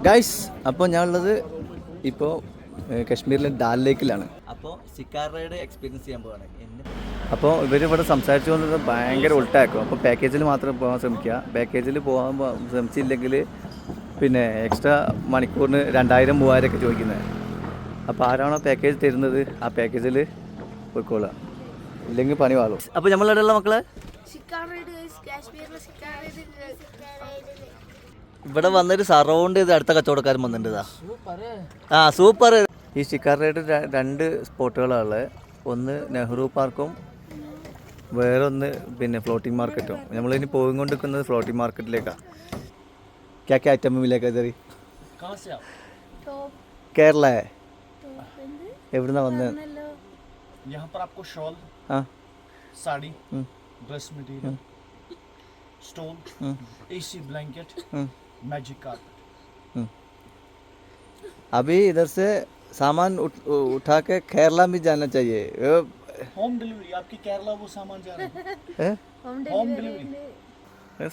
Guys, അപ്പോൾ ഞാനുള്ളത് ഇപ്പോൾ കശ്മീരിലെ ഡാൽ ലേക്കിലാണ്. അപ്പോൾ സിക്കാർ റൈഡ് എക്സ്പീരിയൻസ് ചെയ്യാൻ പോവാണ്. അപ്പോൾ ഇവരിവിടെ സംസാരിച്ചു വന്നത് ഭയങ്കര ഉൾട്ടാക്കും. അപ്പോൾ പാക്കേജിൽ മാത്രം പോകാൻ ശ്രമിക്കുക. പാക്കേജിൽ പോകാൻ ശ്രമിച്ചില്ലെങ്കിൽ പിന്നെ എക്സ്ട്രാ മണിക്കൂറിന് 2000-3000 ഒക്കെ ചോദിക്കുന്നത്. അപ്പോൾ ആരാണോ പാക്കേജ് തരുന്നത് ആ പാക്കേജിൽ പോയിക്കോളാം, ഇല്ലെങ്കിൽ പണി വാളും. അപ്പോൾ നമ്മളിവിടെയുള്ള മക്കളെ ഇവിടെ വന്നൊരു സറൗണ്ട് ചെയ്ത് അടുത്ത കച്ചവടക്കാരൻ വന്നിട്ടുണ്ട്. ആ സൂപ്പർ. ഈ ഷിക്കാർ റൈഡ് 2 സ്പോട്ടുകളാണുള്ളത്. ഒന്ന് നെഹ്റു പാർക്കും വേറൊന്ന് പിന്നെ ഫ്ലോട്ടിംഗ് മാർക്കറ്റും. നമ്മളിനി പോയിക്കൊണ്ടിരിക്കുന്നത് ഫ്ലോട്ടിംഗ് മാർക്കറ്റിലേക്കാണ്. क्या क्या आइटम मिलेगा इधर? कहाँ से आप? केरला है. എവിടുന്നാ വന്നത്? यहाँ पर आपको शॉल, हाँ, sari, dress material, stone, AC blanket, magic carpet. अभी इधर से सामान उठा के केरला भी जाना चाहिए. होम डिलीवरी आपकी केरला वो सामान जा रहा है. Home delivery.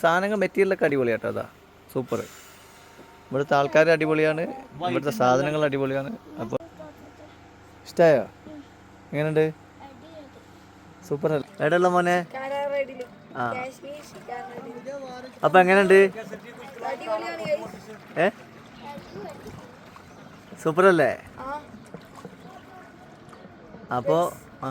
സാധനങ്ങൾ മെറ്റീരിയലൊക്കെ അടിപൊളിയാട്ടോ. അതാ സൂപ്പർ. ഇവിടുത്തെ ആൾക്കാർ അടിപൊളിയാണ്, ഇവിടുത്തെ സാധനങ്ങൾ അടിപൊളിയാണ്. അപ്പോൾ ഇഷ്ടമായോ? എങ്ങനെയുണ്ട്? സൂപ്പർ അല്ലേ? എവിടെയുള്ള മോനെ? ആ, അപ്പം എങ്ങനെയുണ്ട്? സൂപ്പർ അല്ലേ? അപ്പോൾ ആ